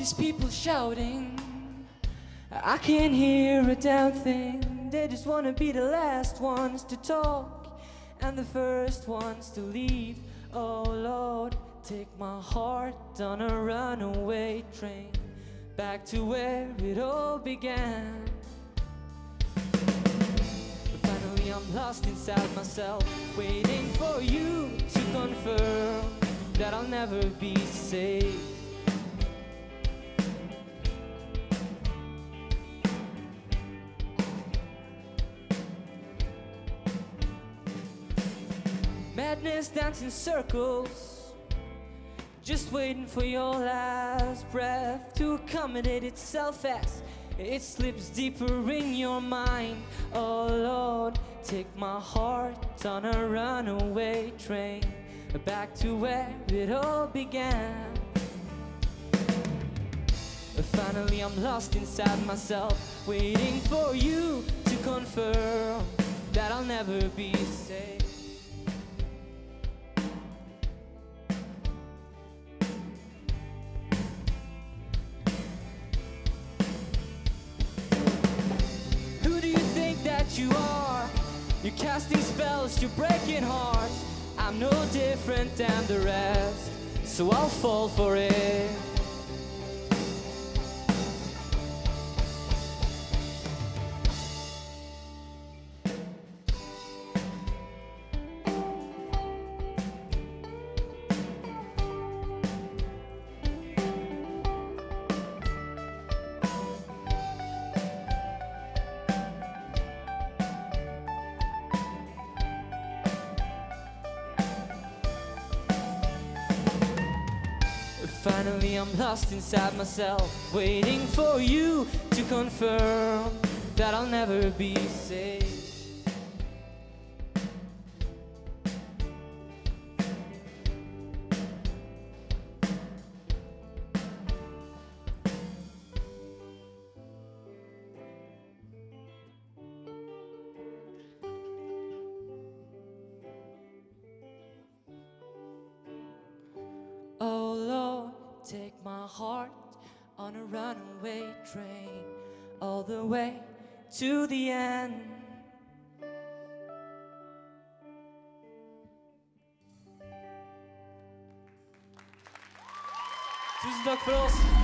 these people shouting, I can't hear a damn thing. They just wanna be the last ones to talk and the first ones to leave. Oh Lord, take my heart on a runaway train back to where it all began. But finally I'm lost inside myself, waiting for you to confirm that I'll never be safe. Madness dancing circles, just waiting for your last breath to accommodate itself as it slips deeper in your mind. Oh Lord, take my heart on a runaway train back to where it all began. Finally I'm lost inside myself, waiting for you to confirm that I'll never be safe. You are, you're casting spells, you're breaking hearts. I'm no different than the rest, so I'll fall for it. Finally I'm lost inside myself, waiting for you to confirm that I'll never be safe. Oh Lord, take my heart on a runaway train all the way to the end. Tusen takk for oss.